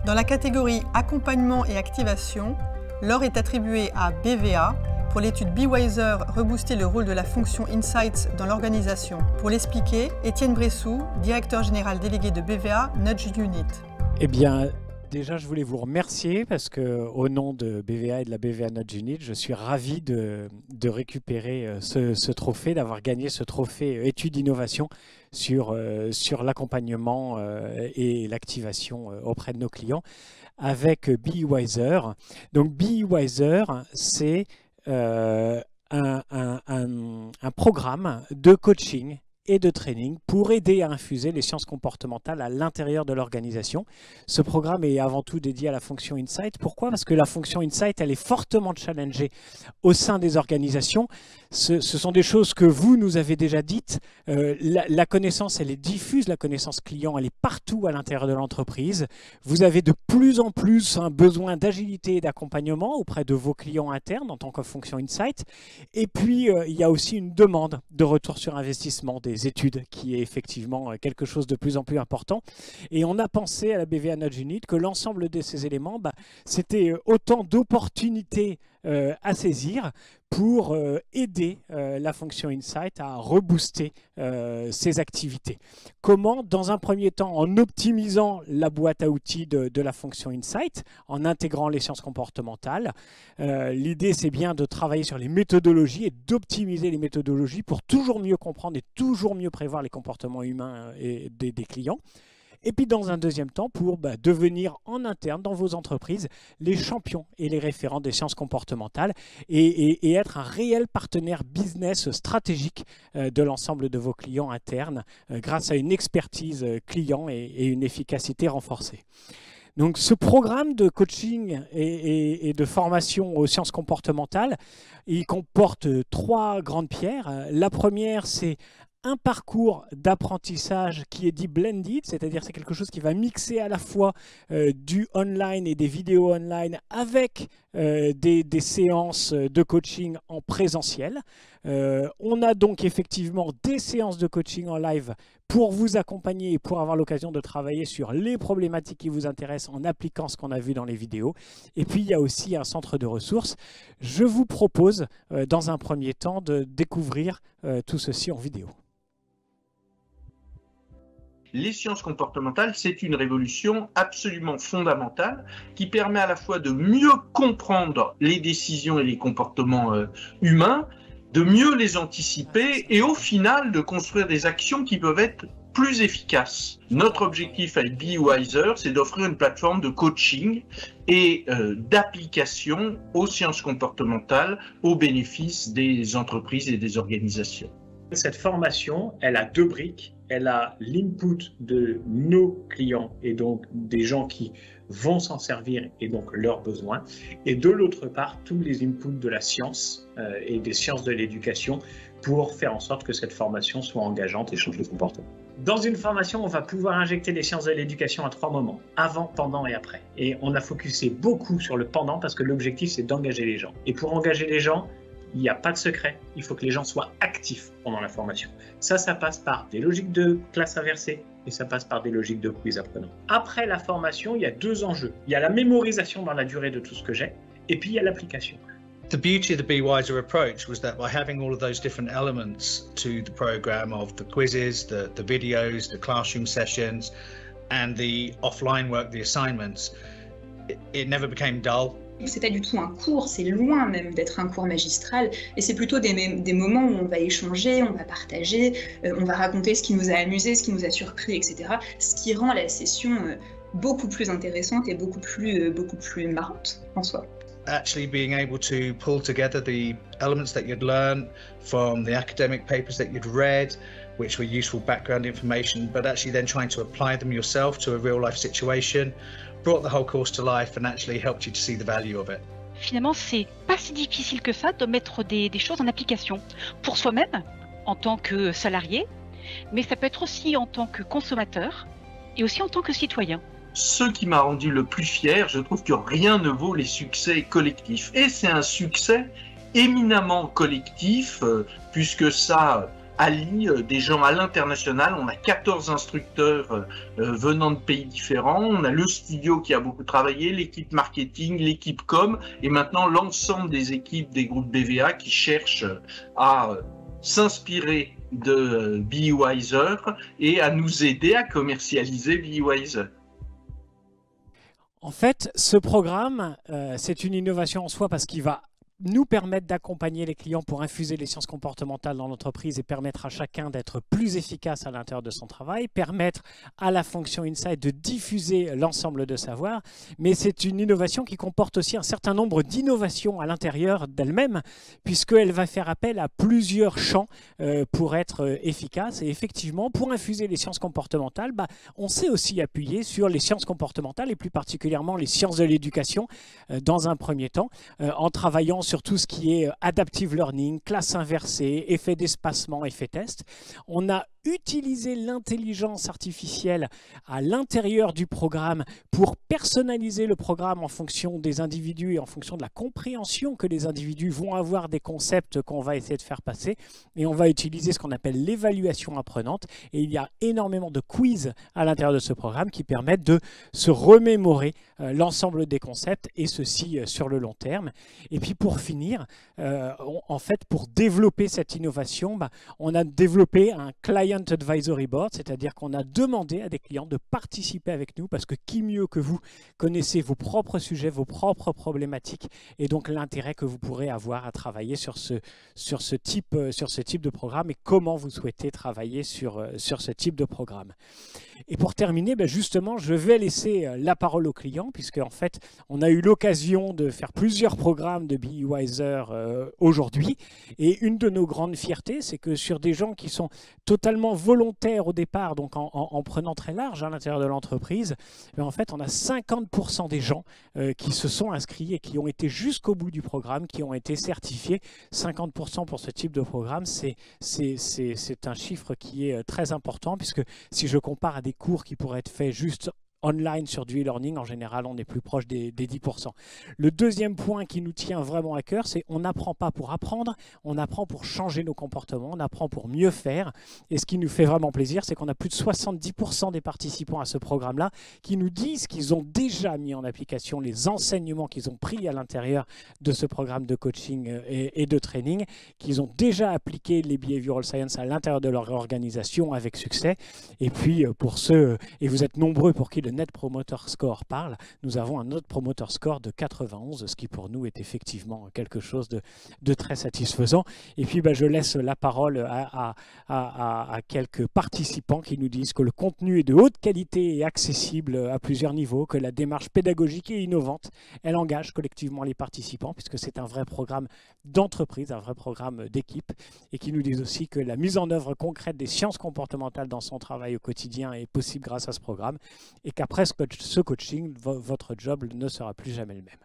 Dans la catégorie accompagnement et activation, l'or est attribué à BVA pour l'étude Be Wiser, rebooster le rôle de la fonction Insights dans l'organisation. Pour l'expliquer, Étienne Bressou, directeur général délégué de BVA Nudge Unit. Eh bien, déjà, je voulais vous remercier parce qu'au nom de BVA et de la BVA Nudge Unit, je suis ravi de récupérer ce trophée, d'avoir gagné ce trophée étude innovation sur l'accompagnement et l'activation auprès de nos clients avec Be Wiser. Donc, Be Wiser, c'est un programme de coaching et de training pour aider à infuser les sciences comportementales à l'intérieur de l'organisation. Ce programme est avant tout dédié à la fonction Insight. Pourquoi? Parce que la fonction Insight, elle est fortement challengée au sein des organisations. Ce sont des choses que vous nous avez déjà dites. La connaissance, elle est diffuse. La connaissance client, elle est partout à l'intérieur de l'entreprise. Vous avez de plus en plus un besoin d'agilité et d'accompagnement auprès de vos clients internes en tant que fonction Insight. Et puis, il y a aussi une demande de retour sur investissement des études qui est effectivement quelque chose de plus en plus important. Et on a pensé à la BVA Nudge Unit que l'ensemble de ces éléments, c'était autant d'opportunités à saisir pour aider la fonction Insight à rebooster ses activités. Comment? Dans un premier temps, en optimisant la boîte à outils de la fonction Insight, en intégrant les sciences comportementales. L'idée, c'est bien de travailler sur les méthodologies et d'optimiser les méthodologies pour toujours mieux comprendre et toujours mieux prévoir les comportements humains des clients. Et puis dans un deuxième temps, pour devenir en interne dans vos entreprises les champions et les référents des sciences comportementales et être un réel partenaire business stratégique de l'ensemble de vos clients internes grâce à une expertise client et une efficacité renforcée. Donc ce programme de coaching et de formation aux sciences comportementales, il comporte 3 grandes pierres. La première, c'est un parcours d'apprentissage qui est dit blended, c'est-à-dire c'est quelque chose qui va mixer à la fois du online et des vidéos online avec des séances de coaching en présentiel. On a donc effectivement des séances de coaching en live pour vous accompagner et pour avoir l'occasion de travailler sur les problématiques qui vous intéressent en appliquant ce qu'on a vu dans les vidéos. Et puis, il y a aussi un centre de ressources. Je vous propose, dans un premier temps, de découvrir tout ceci en vidéo. Les sciences comportementales, c'est une révolution absolument fondamentale qui permet à la fois de mieux comprendre les décisions et les comportements humains, de mieux les anticiper et au final de construire des actions qui peuvent être plus efficaces. Notre objectif avec Be Wiser, c'est d'offrir une plateforme de coaching et d'application aux sciences comportementales au bénéfice des entreprises et des organisations. Cette formation, elle a 2 briques. Elle a l'input de nos clients et donc des gens qui vont s'en servir et donc leurs besoins. Et de l'autre part, tous les inputs de la science et des sciences de l'éducation pour faire en sorte que cette formation soit engageante et change le comportement. Dans une formation, on va pouvoir injecter les sciences de l'éducation à 3 moments, avant, pendant et après. Et on a focusé beaucoup sur le pendant parce que l'objectif, c'est d'engager les gens. Et pour engager les gens, il n'y a pas de secret, il faut que les gens soient actifs pendant la formation. Ça passe par des logiques de classe inversée et ça passe par des logiques de quiz apprenant. Après la formation, il y a 2 enjeux. Il y a la mémorisation dans la durée de tout ce que j'ai et puis il y a l'application. The beauty of the Be Wiser approach was that by having all of those different elements to the program of the quizzes, the videos, the classroom sessions and the offline work, the assignments, it never became dull. C'est pas du tout un cours, c'est loin même d'être un cours magistral et c'est plutôt des moments où on va échanger, on va partager, on va raconter ce qui nous a amusé, ce qui nous a surpris, etc. Ce qui rend la session beaucoup plus intéressante et beaucoup plus marrante en soi. Actually being able to pull together the elements that you'd learned from the academic papers that you'd read, which were useful background information, but actually then trying to apply them yourself to a real life situation, brought the whole course to life and actually helped you to see the value of it. Finalement, c'est pas si difficile que ça de mettre des choses en application pour soi-même, en tant que salarié, mais ça peut être aussi en tant que consommateur et aussi en tant que citoyen. Ce qui m'a rendu le plus fier, je trouve que rien ne vaut les succès collectifs. Et c'est un succès éminemment collectif, puisque ça allie des gens à l'international. On a 14 instructeurs venant de pays différents. On a le studio qui a beaucoup travaillé, l'équipe marketing, l'équipe com, et maintenant l'ensemble des équipes des groupes BVA qui cherchent à s'inspirer de BeWiser et à nous aider à commercialiser BeWiser. En fait, ce programme, c'est une innovation en soi parce qu'il va nous permettre d'accompagner les clients pour infuser les sciences comportementales dans l'entreprise et permettre à chacun d'être plus efficace à l'intérieur de son travail, permettre à la fonction Insight de diffuser l'ensemble de savoir, mais c'est une innovation qui comporte aussi un certain nombre d'innovations à l'intérieur d'elle-même, puisqu'elle va faire appel à plusieurs champs pour être efficace. Et effectivement, pour infuser les sciences comportementales, on s'est aussi appuyé sur les sciences comportementales et plus particulièrement les sciences de l'éducation dans un premier temps, en travaillant sur tout ce qui est adaptive learning, classe inversée, effet d'espacement, effet test. On a utilisé l'intelligence artificielle à l'intérieur du programme pour personnaliser le programme en fonction des individus et en fonction de la compréhension que les individus vont avoir des concepts qu'on va essayer de faire passer. Et on va utiliser ce qu'on appelle l'évaluation apprenante. Et il y a énormément de quiz à l'intérieur de ce programme qui permettent de se remémorer l'ensemble des concepts, et ceci sur le long terme. Et puis pour finir, en fait, pour développer cette innovation, on a développé un Client Advisory Board, c'est-à-dire qu'on a demandé à des clients de participer avec nous, parce que qui mieux que vous connaissez vos propres sujets, vos propres problématiques, et donc l'intérêt que vous pourrez avoir à travailler sur ce type de programme et comment vous souhaitez travailler sur ce type de programme. Et pour terminer, justement, je vais laisser la parole aux clients, puisque en fait, on a eu l'occasion de faire plusieurs programmes de BeWiser aujourd'hui. Et une de nos grandes fiertés, c'est que sur des gens qui sont totalement volontaires au départ, donc en prenant très large à l'intérieur de l'entreprise, en fait, on a 50% des gens qui se sont inscrits et qui ont été jusqu'au bout du programme, qui ont été certifiés. 50% pour ce type de programme, c'est un chiffre qui est très important, puisque si je compare à des cours qui pourraient être faits juste online sur du e-learning, en général, on est plus proche des 10%. Le deuxième point qui nous tient vraiment à cœur, c'est on n'apprend pas pour apprendre, on apprend pour changer nos comportements, on apprend pour mieux faire. Et ce qui nous fait vraiment plaisir, c'est qu'on a plus de 70% des participants à ce programme-là qui nous disent qu'ils ont déjà mis en application les enseignements qu'ils ont pris à l'intérieur de ce programme de coaching et de training, qu'ils ont déjà appliqué les behavioral science à l'intérieur de leur organisation avec succès. Et puis, pour ceux, et vous êtes nombreux pour qui le Net Promoter Score parle, nous avons un Net Promoter Score de 91, ce qui pour nous est effectivement quelque chose de très satisfaisant. Et puis je laisse la parole à quelques participants qui nous disent que le contenu est de haute qualité et accessible à plusieurs niveaux, que la démarche pédagogique est innovante, elle engage collectivement les participants puisque c'est un vrai programme d'entreprise, un vrai programme d'équipe, et qui nous disent aussi que la mise en œuvre concrète des sciences comportementales dans son travail au quotidien est possible grâce à ce programme, et qu'après ce coaching, votre job ne sera plus jamais le même.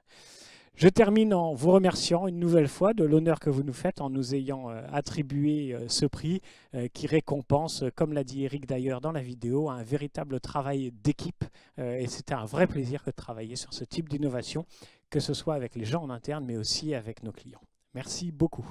Je termine en vous remerciant une nouvelle fois de l'honneur que vous nous faites en nous ayant attribué ce prix qui récompense, comme l'a dit Eric d'ailleurs dans la vidéo, un véritable travail d'équipe. Et c'était un vrai plaisir de travailler sur ce type d'innovation, que ce soit avec les gens en interne, mais aussi avec nos clients. Merci beaucoup.